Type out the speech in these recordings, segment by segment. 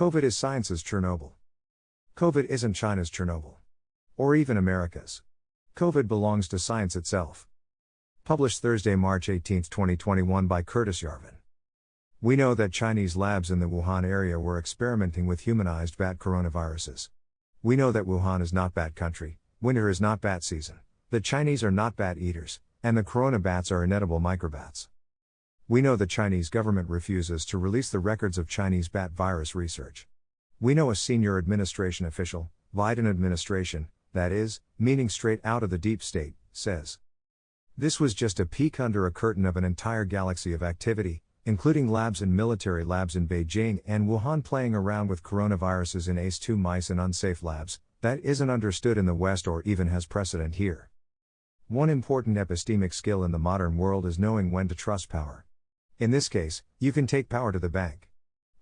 COVID is science's Chernobyl. COVID isn't China's Chernobyl. Or even America's. COVID belongs to science itself. Published Thursday, March 18, 2021 by Curtis Yarvin. We know that Chinese labs in the Wuhan area were experimenting with humanized bat coronaviruses. We know that Wuhan is not bat country, winter is not bat season, the Chinese are not bat eaters, and the corona bats are inedible microbats. We know the Chinese government refuses to release the records of Chinese bat virus research. We know a senior administration official, Biden administration, that is, meaning straight out of the deep state, says. This was just a peek under a curtain of an entire galaxy of activity, including labs and military labs in Beijing and Wuhan playing around with coronaviruses in ACE2 mice in unsafe labs, that isn't understood in the West or even has precedent here. One important epistemic skill in the modern world is knowing when to trust power. In this case, you can take power to the bank.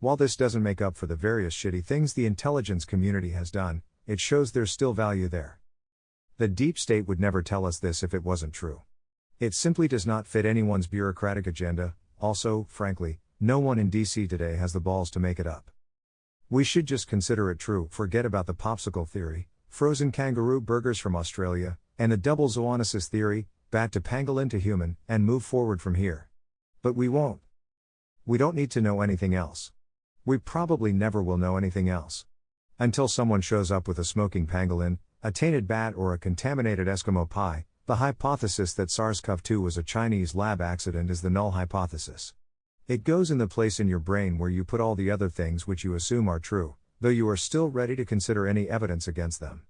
While this doesn't make up for the various shitty things the intelligence community has done, it shows there's still value there. The deep state would never tell us this if it wasn't true. It simply does not fit anyone's bureaucratic agenda. Also, frankly, no one in DC today has the balls to make it up. We should just consider it true, forget about the popsicle theory, frozen kangaroo burgers from Australia, and the double zoonosis theory, bat to pangolin to human, and move forward from here. But we won't. We don't need to know anything else. We probably never will know anything else. Until someone shows up with a smoking pangolin, a tainted bat or a contaminated Eskimo pie, the hypothesis that SARS-CoV-2 was a Chinese lab accident is the null hypothesis. It goes in the place in your brain where you put all the other things which you assume are true, though you are still ready to consider any evidence against them.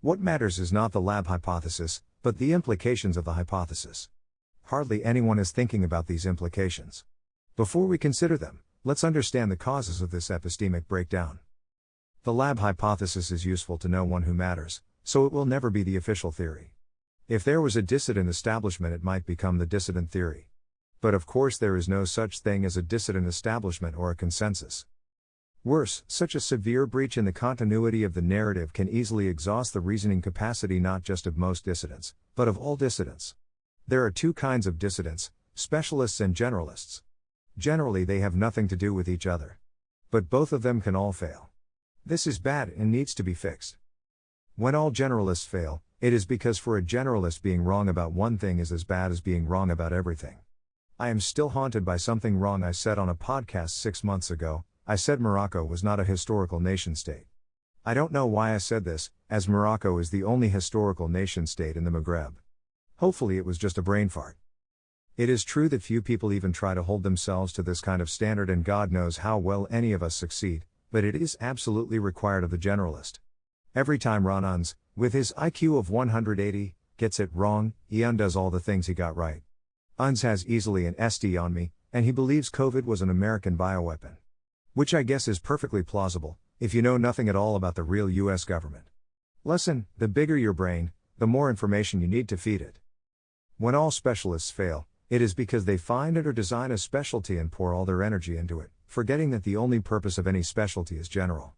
What matters is not the lab hypothesis, but the implications of the hypothesis. Hardly anyone is thinking about these implications. Before we consider them, let's understand the causes of this epistemic breakdown. The lab hypothesis is useful to no one who matters, so it will never be the official theory. If there was a dissident establishment, it might become the dissident theory. But of course there is no such thing as a dissident establishment or a consensus. Worse, such a severe breach in the continuity of the narrative can easily exhaust the reasoning capacity not just of most dissidents, but of all dissidents. There are two kinds of dissidents, specialists and generalists. Generally they have nothing to do with each other. But both of them can all fail. This is bad and needs to be fixed. When all generalists fail, it is because for a generalist being wrong about one thing is as bad as being wrong about everything. I am still haunted by something wrong I said on a podcast 6 months ago. I said Morocco was not a historical nation-state. I don't know why I said this, as Morocco is the only historical nation-state in the Maghreb. Hopefully it was just a brain fart. It is true that few people even try to hold themselves to this kind of standard, and God knows how well any of us succeed, but it is absolutely required of the generalist. Every time Ron Unz, with his IQ of 180, gets it wrong, he undoes all the things he got right. Unz has easily an SD on me, and he believes COVID was an American bioweapon. Which I guess is perfectly plausible, if you know nothing at all about the real US government. Lesson: the bigger your brain, the more information you need to feed it. When all specialists fail, it is because they find it or design a specialty and pour all their energy into it, forgetting that the only purpose of any specialty is general.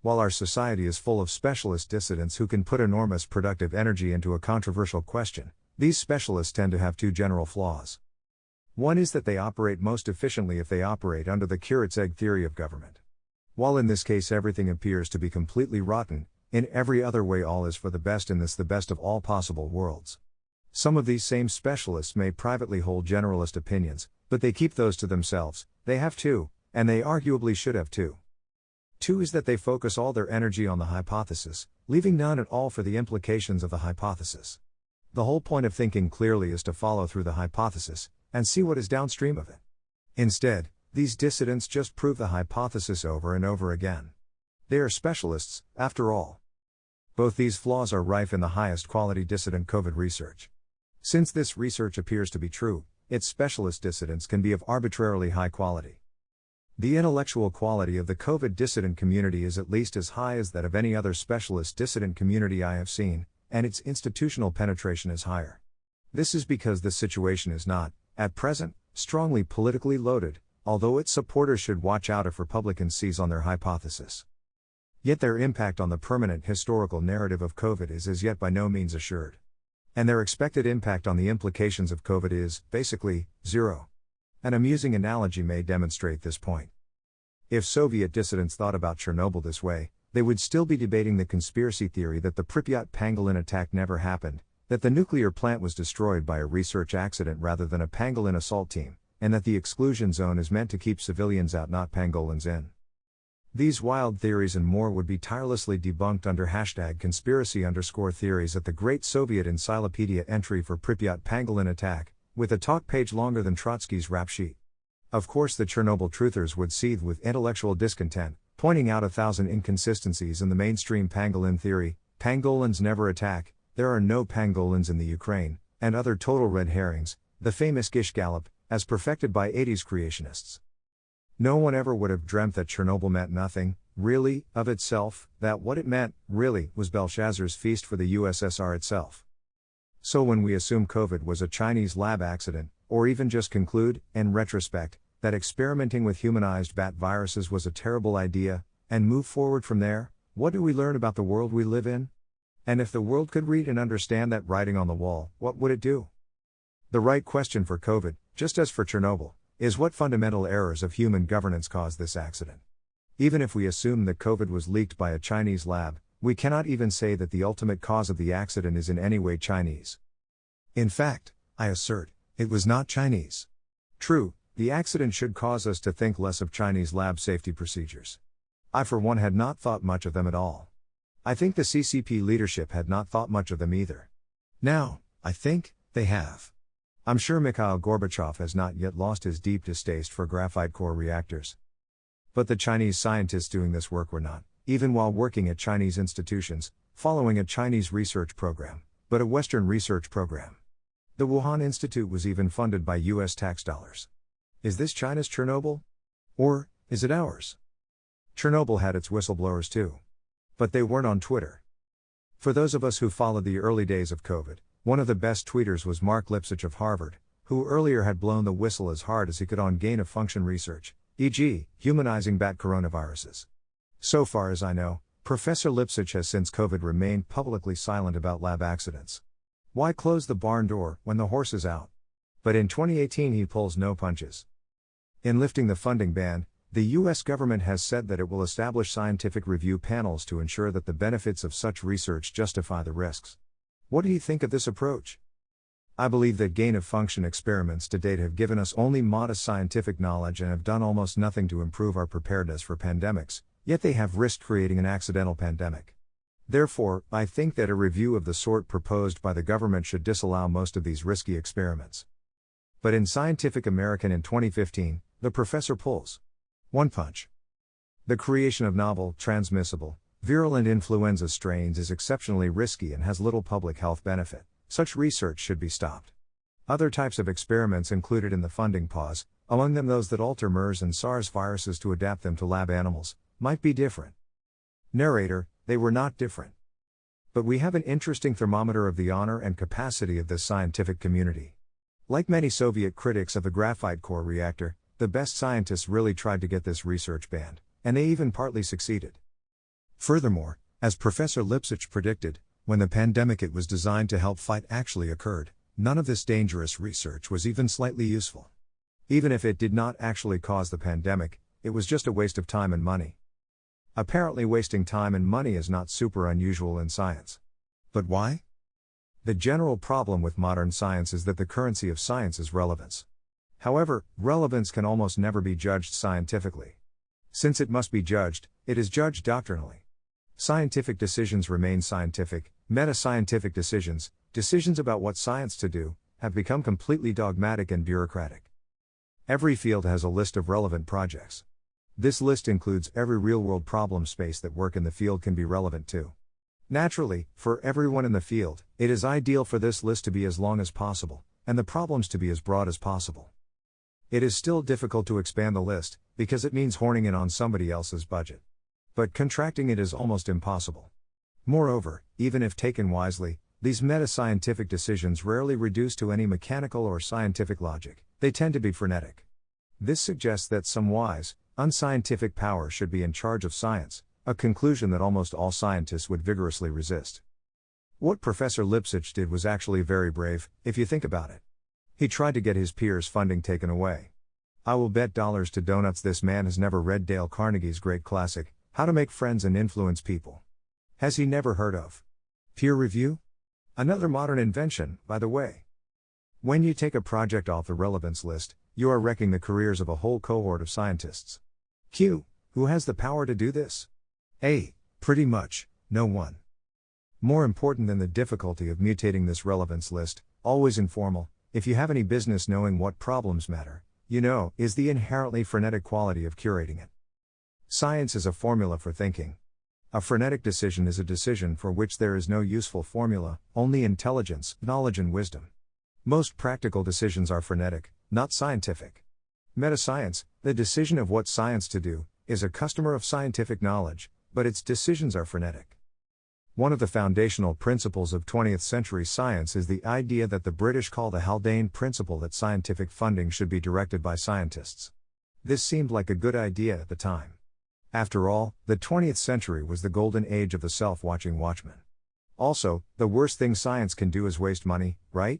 While our society is full of specialist dissidents who can put enormous productive energy into a controversial question, these specialists tend to have two general flaws. One is that they operate most efficiently if they operate under the curate's egg theory of government. While in this case everything appears to be completely rotten, in every other way all is for the best in this the best of all possible worlds. Some of these same specialists may privately hold generalist opinions, but they keep those to themselves. They have to, and they arguably should have to. Two is that they focus all their energy on the hypothesis, leaving none at all for the implications of the hypothesis. The whole point of thinking clearly is to follow through the hypothesis, and see what is downstream of it. Instead, these dissidents just prove the hypothesis over and over again. They are specialists, after all. Both these flaws are rife in the highest quality dissident COVID research. Since this research appears to be true, its specialist dissidents can be of arbitrarily high quality. The intellectual quality of the COVID dissident community is at least as high as that of any other specialist dissident community I have seen, and its institutional penetration is higher. This is because the situation is not, at present, strongly politically loaded, although its supporters should watch out if Republicans seize on their hypothesis. Yet their impact on the permanent historical narrative of COVID is as yet by no means assured. And their expected impact on the implications of COVID is, basically, zero. An amusing analogy may demonstrate this point. If Soviet dissidents thought about Chernobyl this way, they would still be debating the conspiracy theory that the Pripyat pangolin attack never happened, that the nuclear plant was destroyed by a research accident rather than a pangolin assault team, and that the exclusion zone is meant to keep civilians out, not pangolins in. These wild theories and more would be tirelessly debunked under #conspiracy_theories at the Great Soviet Encyclopedia entry for Pripyat pangolin attack, with a talk page longer than Trotsky's rap sheet. Of course, the Chernobyl truthers would seethe with intellectual discontent, pointing out 1,000 inconsistencies in the mainstream pangolin theory. Pangolins never attack, there are no pangolins in the Ukraine, and other total red herrings, the famous Gish Gallop, as perfected by 80s creationists. No one ever would have dreamt that Chernobyl meant nothing, really, of itself, that what it meant, really, was Belshazzar's feast for the USSR itself. So when we assume COVID was a Chinese lab accident, or even just conclude, in retrospect, that experimenting with humanized bat viruses was a terrible idea, and move forward from there, what do we learn about the world we live in? And if the world could read and understand that writing on the wall, what would it do? The right question for COVID, just as for Chernobyl, is what fundamental errors of human governance caused this accident? Even if we assume that COVID was leaked by a Chinese lab, we cannot even say that the ultimate cause of the accident is in any way Chinese. In fact, I assert, it was not Chinese. True, the accident should cause us to think less of Chinese lab safety procedures. I for one had not thought much of them at all. I think the CCP leadership had not thought much of them either. Now, I think, they have. I'm sure Mikhail Gorbachev has not yet lost his deep distaste for graphite core reactors. But the Chinese scientists doing this work were not, even while working at Chinese institutions, following a Chinese research program, but a Western research program. The Wuhan Institute was even funded by US tax dollars. Is this China's Chernobyl? Or, is it ours? Chernobyl had its whistleblowers too. But they weren't on Twitter. For those of us who followed the early days of COVID, one of the best tweeters was Mark Lipsitch of Harvard, who earlier had blown the whistle as hard as he could on gain-of-function research, e.g., humanizing bat coronaviruses. So far as I know, Professor Lipsitch has since COVID remained publicly silent about lab accidents. Why close the barn door when the horse is out? But in 2018 he pulls no punches. In lifting the funding ban, the US government has said that it will establish scientific review panels to ensure that the benefits of such research justify the risks. What do you think of this approach? I believe that gain-of-function experiments to date have given us only modest scientific knowledge and have done almost nothing to improve our preparedness for pandemics, yet they have risked creating an accidental pandemic. Therefore, I think that a review of the sort proposed by the government should disallow most of these risky experiments. But in Scientific American in 2015, the professor pulls one punch. The creation of novel, transmissible, virulent influenza strains is exceptionally risky and has little public health benefit. Such research should be stopped. Other types of experiments included in the funding pause, among them those that alter MERS and SARS viruses to adapt them to lab animals, might be different. Narrator, they were not different. But we have an interesting thermometer of the honor and capacity of this scientific community. Like many Soviet critics of the graphite core reactor, the best scientists really tried to get this research banned, and they even partly succeeded. Furthermore, as Professor Lipsitch predicted, when the pandemic it was designed to help fight actually occurred, none of this dangerous research was even slightly useful. Even if it did not actually cause the pandemic, it was just a waste of time and money. Apparently wasting time and money is not super unusual in science. But why? The general problem with modern science is that the currency of science is relevance. However, relevance can almost never be judged scientifically. Since it must be judged, it is judged doctrinally. Scientific decisions remain scientific, meta-scientific decisions, decisions about what science to do, have become completely dogmatic and bureaucratic. Every field has a list of relevant projects. This list includes every real-world problem space that work in the field can be relevant to. Naturally, for everyone in the field, it is ideal for this list to be as long as possible, and the problems to be as broad as possible. It is still difficult to expand the list, because it means horning in on somebody else's budget. But contracting it is almost impossible. Moreover, even if taken wisely, these meta-scientific decisions rarely reduce to any mechanical or scientific logic, they tend to be frenetic. This suggests that some wise, unscientific power should be in charge of science, a conclusion that almost all scientists would vigorously resist. What Professor Lipsitch did was actually very brave, if you think about it. He tried to get his peers' funding taken away. I will bet dollars to donuts this man has never read Dale Carnegie's great classic, How to Make Friends and Influence People. Has he never heard of peer review? Another modern invention, by the way. When you take a project off the relevance list, you are wrecking the careers of a whole cohort of scientists. Q. Who has the power to do this? A. Pretty much, no one. More important than the difficulty of mutating this relevance list, always informal, if you have any business knowing what problems matter, is the inherently frenetic quality of curating it. Science is a formula for thinking. A frenetic decision is a decision for which there is no useful formula, only intelligence, knowledge and wisdom. Most practical decisions are frenetic, not scientific. Metascience, the decision of what science to do, is a customer of scientific knowledge, but its decisions are frenetic. One of the foundational principles of 20th century science is the idea that the British call the Haldane principle that scientific funding should be directed by scientists. This seemed like a good idea at the time. After all, the 20th century was the golden age of the self-watching watchman. Also, the worst thing science can do is waste money, right?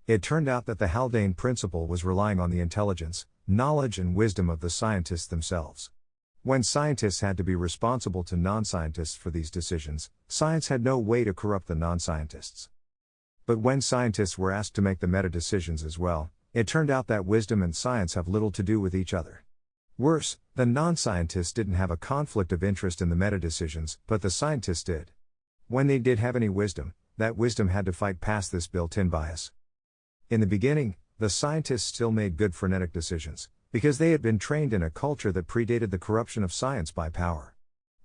It turned out that the Haldane principle was relying on the intelligence, knowledge and wisdom of the scientists themselves. When scientists had to be responsible to non-scientists for these decisions, science had no way to corrupt the non-scientists. But when scientists were asked to make the meta-decisions as well, it turned out that wisdom and science have little to do with each other. Worse, the non-scientists didn't have a conflict of interest in the meta-decisions, but the scientists did. When they did have any wisdom, that wisdom had to fight past this built-in bias. In the beginning, the scientists still made good frenetic decisions, because they had been trained in a culture that predated the corruption of science by power.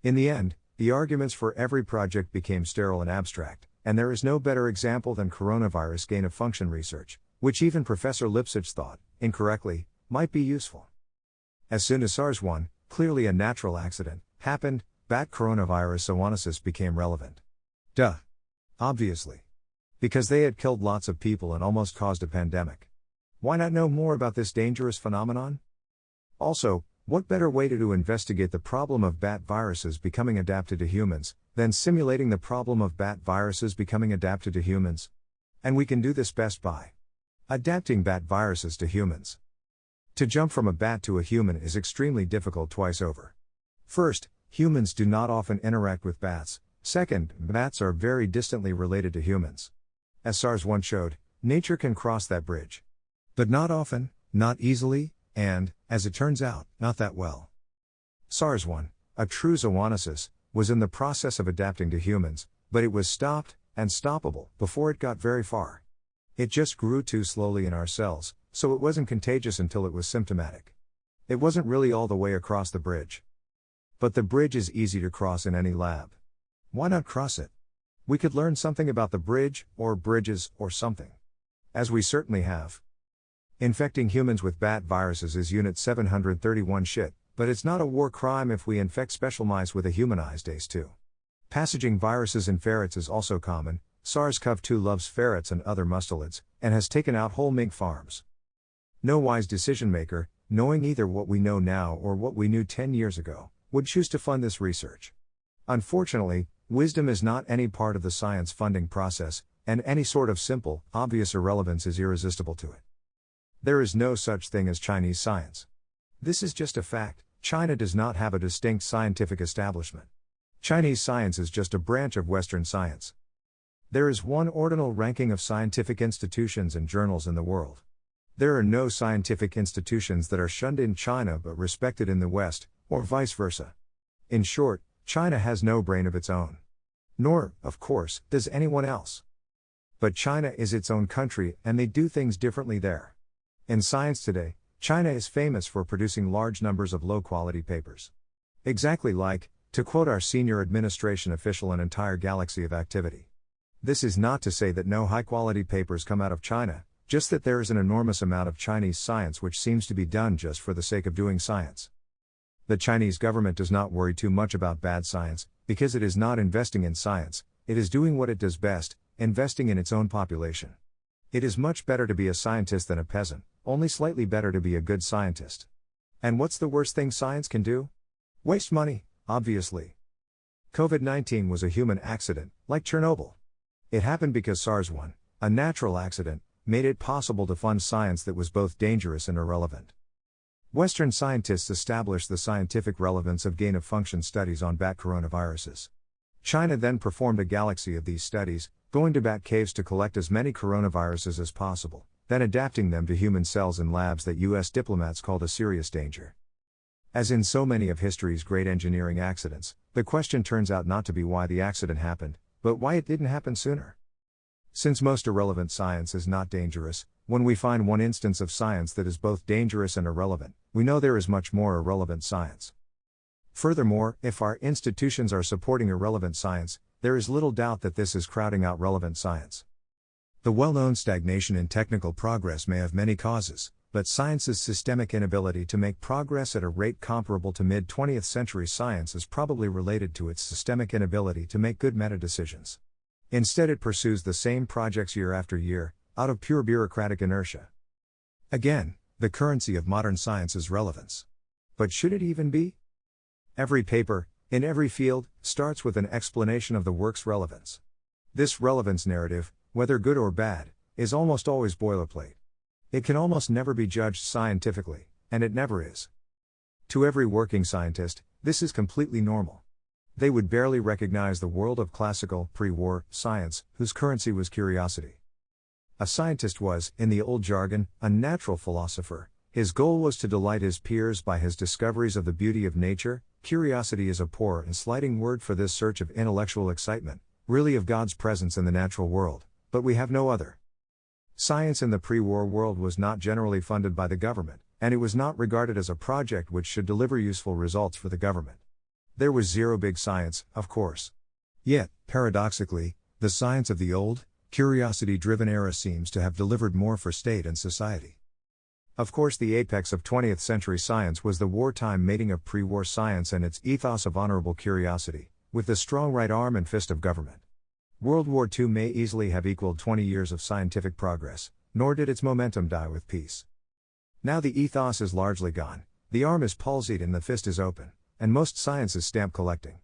In the end, the arguments for every project became sterile and abstract, and there is no better example than coronavirus gain-of-function research, which even Professor Lipsitch thought, incorrectly, might be useful. As soon as SARS-1, clearly a natural accident, happened, bat coronavirus zoonosis became relevant. Duh. Obviously. Because they had killed lots of people and almost caused a pandemic. Why not know more about this dangerous phenomenon? Also, what better way to investigate the problem of bat viruses becoming adapted to humans, than simulating the problem of bat viruses becoming adapted to humans? And we can do this best by adapting bat viruses to humans. To jump from a bat to a human is extremely difficult twice over. First, humans do not often interact with bats. Second, bats are very distantly related to humans. As SARS-1 showed, nature can cross that bridge. But not often, not easily, and, as it turns out, not that well. SARS-1, a true zoonosis, was in the process of adapting to humans, but it was stopped, and stoppable, before it got very far. It just grew too slowly in our cells, so it wasn't contagious until it was symptomatic. It wasn't really all the way across the bridge. But the bridge is easy to cross in any lab. Why not cross it? We could learn something about the bridge, or bridges, or something. As we certainly have. Infecting humans with bat viruses is Unit 731 shit, but it's not a war crime if we infect special mice with a humanized ACE2. Passaging viruses in ferrets is also common. SARS-CoV-2 loves ferrets and other mustelids, and has taken out whole mink farms. No wise decision maker, knowing either what we know now or what we knew 10 years ago, would choose to fund this research. Unfortunately, wisdom is not any part of the science funding process, and any sort of simple, obvious irrelevance is irresistible to it. There is no such thing as Chinese science. This is just a fact. China does not have a distinct scientific establishment. Chinese science is just a branch of Western science. There is one ordinal ranking of scientific institutions and journals in the world. There are no scientific institutions that are shunned in China but respected in the West, or vice versa. In short, China has no brain of its own. Nor, of course, does anyone else. But China is its own country and they do things differently there. In science today, China is famous for producing large numbers of low-quality papers. Exactly like, to quote our senior administration official, an entire galaxy of activity. This is not to say that no high-quality papers come out of China, just that there is an enormous amount of Chinese science which seems to be done just for the sake of doing science. The Chinese government does not worry too much about bad science, because it is not investing in science, it is doing what it does best, investing in its own population. It is much better to be a scientist than a peasant, only slightly better to be a good scientist. And what's the worst thing science can do? Waste money, obviously. COVID-19 was a human accident, like Chernobyl. It happened because SARS-1, a natural accident, made it possible to fund science that was both dangerous and irrelevant. Western scientists established the scientific relevance of gain-of-function studies on bat coronaviruses. China then performed a galaxy of these studies, going to bat caves to collect as many coronaviruses as possible, then adapting them to human cells in labs that US diplomats called a serious danger. As in so many of history's great engineering accidents, the question turns out not to be why the accident happened, but why it didn't happen sooner. Since most irrelevant science is not dangerous, when we find one instance of science that is both dangerous and irrelevant, we know there is much more irrelevant science. Furthermore, if our institutions are supporting irrelevant science, there is little doubt that this is crowding out relevant science. The well-known stagnation in technical progress may have many causes, but science's systemic inability to make progress at a rate comparable to mid-20th century science is probably related to its systemic inability to make good meta-decisions. Instead, it pursues the same projects year after year, out of pure bureaucratic inertia. Again, the currency of modern science is relevance. But should it even be? Every paper, in every field, starts with an explanation of the work's relevance. This relevance narrative, whether good or bad, is almost always boilerplate. It can almost never be judged scientifically, and it never is. To every working scientist, this is completely normal. They would barely recognize the world of classical, pre-war, science, whose currency was curiosity. A scientist was, in the old jargon, a natural philosopher. His goal was to delight his peers by his discoveries of the beauty of nature. Curiosity is a poor and slighting word for this search of intellectual excitement, really of God's presence in the natural world, but we have no other. Science in the pre-war world was not generally funded by the government, and it was not regarded as a project which should deliver useful results for the government. There was zero big science, of course. Yet, paradoxically, the science of the old, curiosity-driven era seems to have delivered more for state and society. Of course, the apex of 20th century science was the wartime mating of pre-war science and its ethos of honorable curiosity, with the strong right arm and fist of government. World War II may easily have equaled 20 years of scientific progress, nor did its momentum die with peace. Now the ethos is largely gone, the arm is palsied and the fist is open, and most science is stamp collecting.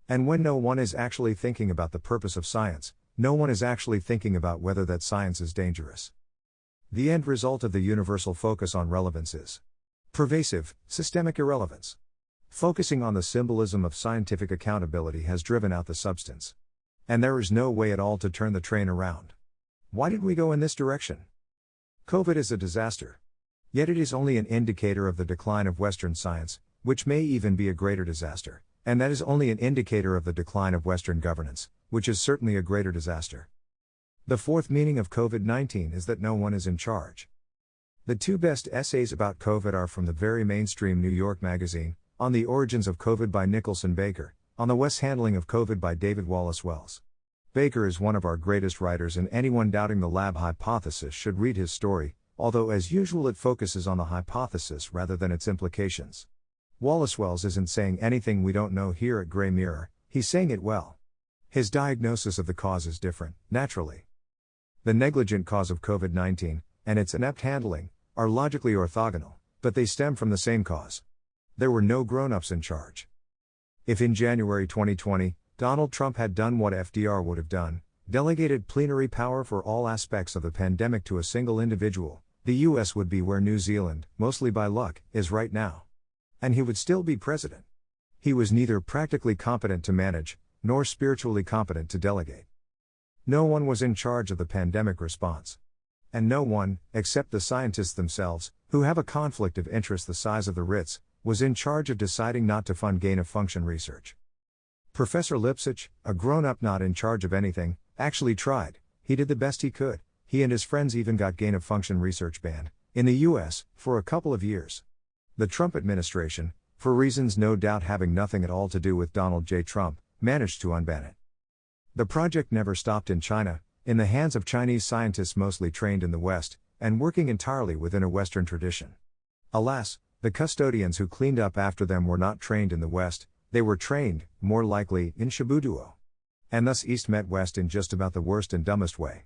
And when no one is actually thinking about the purpose of science, no one is actually thinking about whether that science is dangerous. The end result of the universal focus on relevance is pervasive, systemic irrelevance. Focusing on the symbolism of scientific accountability has driven out the substance. And there is no way at all to turn the train around. Why did we go in this direction? COVID is a disaster. Yet it is only an indicator of the decline of Western science, which may even be a greater disaster, and that is only an indicator of the decline of Western governance, which is certainly a greater disaster. The fourth meaning of COVID-19 is that no one is in charge. The two best essays about COVID are from the very mainstream New York Magazine, On the Origins of COVID by Nicholson Baker, On the West Handling of COVID by David Wallace Wells. Baker is one of our greatest writers, and anyone doubting the lab hypothesis should read his story, although as usual it focuses on the hypothesis rather than its implications. Wallace Wells isn't saying anything we don't know here at Grey Mirror, he's saying it well. His diagnosis of the cause is different, naturally. The negligent cause of COVID-19, and its inept handling, are logically orthogonal, but they stem from the same cause. There were no grown-ups in charge. If in January 2020, Donald Trump had done what FDR would have done, delegated plenary power for all aspects of the pandemic to a single individual, the US would be where New Zealand, mostly by luck, is right now. And he would still be president. He was neither practically competent to manage, nor spiritually competent to delegate. No one was in charge of the pandemic response. And no one, except the scientists themselves, who have a conflict of interest the size of the Ritz, was in charge of deciding not to fund gain-of-function research. Professor Lipsitch, a grown-up not in charge of anything, actually tried. He did the best he could. He and his friends even got gain-of-function research banned, in the US, for a couple of years. The Trump administration, for reasons no doubt having nothing at all to do with Donald J. Trump, managed to unban it. The project never stopped in China, in the hands of Chinese scientists mostly trained in the West, and working entirely within a Western tradition. Alas, the custodians who cleaned up after them were not trained in the West, they were trained, more likely, in Shabuduo. And thus East met West in just about the worst and dumbest way.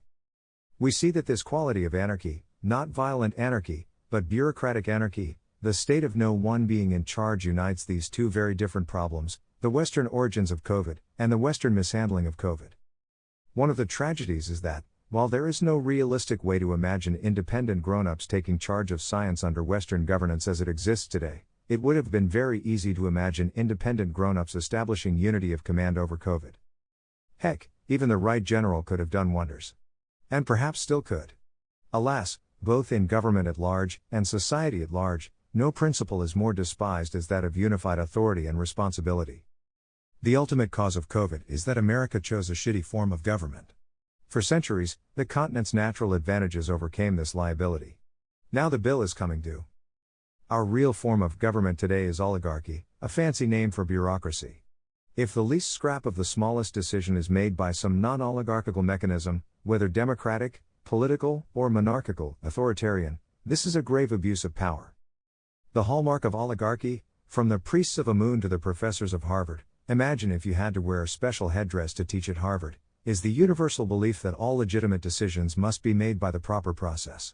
We see that this quality of anarchy, not violent anarchy, but bureaucratic anarchy, the state of no one being in charge, unites these two very different problems, the Western origins of COVID, and the Western mishandling of COVID. One of the tragedies is that, While there is no realistic way to imagine independent grown-ups taking charge of science under Western governance as it exists today, it would have been very easy to imagine independent grown-ups establishing unity of command over COVID. Heck, even the right general could have done wonders. And perhaps still could. Alas, both in government at large and society at large, no principle is more despised as that of unified authority and responsibility. The ultimate cause of COVID is that America chose a shitty form of government. For centuries, the continent's natural advantages overcame this liability. Now the bill is coming due. Our real form of government today is oligarchy, a fancy name for bureaucracy. If the least scrap of the smallest decision is made by some non-oligarchical mechanism, whether democratic, political, or monarchical, authoritarian, this is a grave abuse of power. The hallmark of oligarchy, from the priests of Amun to the professors of Harvard, imagine if you had to wear a special headdress to teach at Harvard, is the universal belief that all legitimate decisions must be made by the proper process.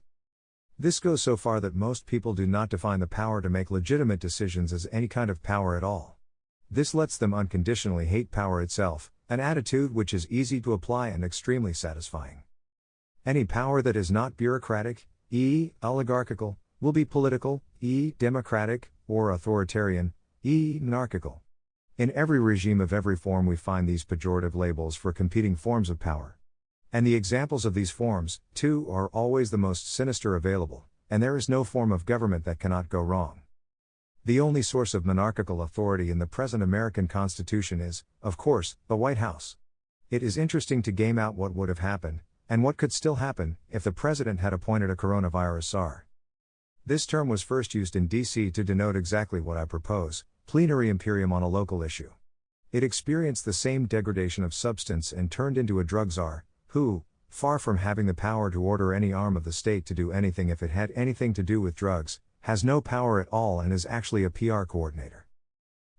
This goes so far that most people do not define the power to make legitimate decisions as any kind of power at all. This lets them unconditionally hate power itself, an attitude which is easy to apply and extremely satisfying. Any power that is not bureaucratic, i.e., oligarchical, will be political, i.e., democratic, or authoritarian, i.e., monarchical. In every regime of every form we find these pejorative labels for competing forms of power. And the examples of these forms, too, are always the most sinister available, and there is no form of government that cannot go wrong. The only source of monarchical authority in the present American Constitution is, of course, the White House. It is interesting to game out what would have happened, and what could still happen, if the president had appointed a coronavirus czar. This term was first used in D.C. to denote exactly what I propose, plenary imperium on a local issue. It experienced the same degradation of substance and turned into a drug czar, who, far from having the power to order any arm of the state to do anything if it had anything to do with drugs, has no power at all and is actually a PR coordinator.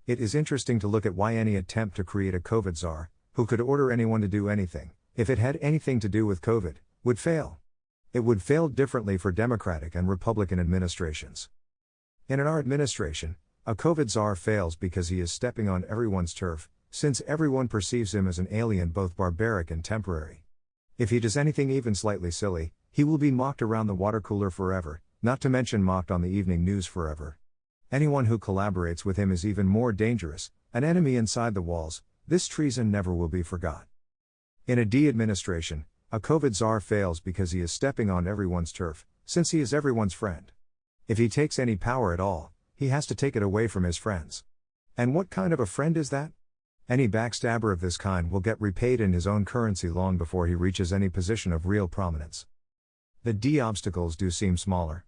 It is interesting to look at why any attempt to create a COVID czar, who could order anyone to do anything, if it had anything to do with COVID, would fail. It would fail differently for Democratic and Republican administrations. In our administration, a COVID czar fails because he is stepping on everyone's turf, since everyone perceives him as an alien, both barbaric and temporary. If he does anything even slightly silly, he will be mocked around the water cooler forever, not to mention mocked on the evening news forever. Anyone who collaborates with him is even more dangerous, an enemy inside the walls. This treason never will be forgot. In a D-administration, a COVID czar fails because he is stepping on everyone's turf, since he is everyone's friend. If he takes any power at all, he has to take it away from his friends. And what kind of a friend is that? Any backstabber of this kind will get repaid in his own currency long before he reaches any position of real prominence. The D obstacles do seem smaller.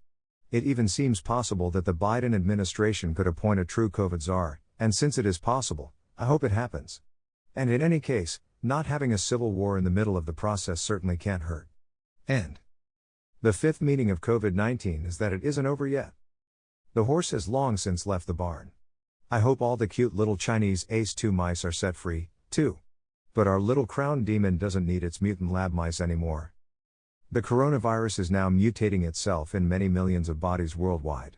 It even seems possible that the Biden administration could appoint a true COVID czar, and since it is possible, I hope it happens. And in any case, not having a civil war in the middle of the process certainly can't hurt. End. The fifth meaning of COVID-19 is that it isn't over yet. The horse has long since left the barn. I hope all the cute little Chinese ACE2 mice are set free, too. But our little crown demon doesn't need its mutant lab mice anymore. The coronavirus is now mutating itself in many millions of bodies worldwide.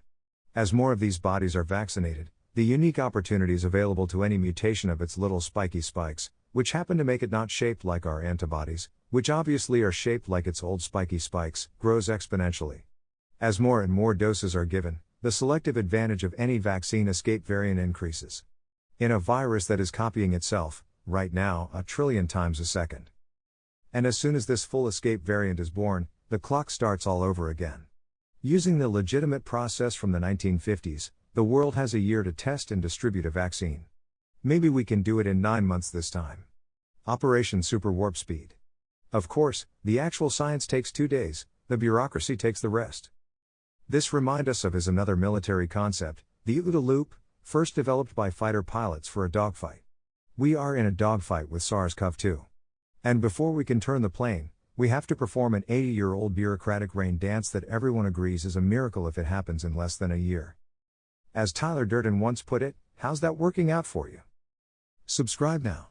As more of these bodies are vaccinated, the unique opportunities available to any mutation of its little spiky spikes, which happen to make it not shaped like our antibodies, which obviously are shaped like its old spiky spikes, grows exponentially. As more and more doses are given, the selective advantage of any vaccine escape variant increases. In a virus that is copying itself, right now, 1 trillion times a second. And as soon as this full escape variant is born, the clock starts all over again. Using the legitimate process from the 1950s, the world has a year to test and distribute a vaccine. Maybe we can do it in 9 months this time. Operation Super Warp Speed. Of course, the actual science takes 2 days, the bureaucracy takes the rest. This reminds us of is another military concept, the OODA loop, first developed by fighter pilots for a dogfight. We are in a dogfight with SARS-CoV-2. And before we can turn the plane, we have to perform an 80-year-old bureaucratic rain dance that everyone agrees is a miracle if it happens in less than a year. As Tyler Durden once put it, how's that working out for you? Subscribe now.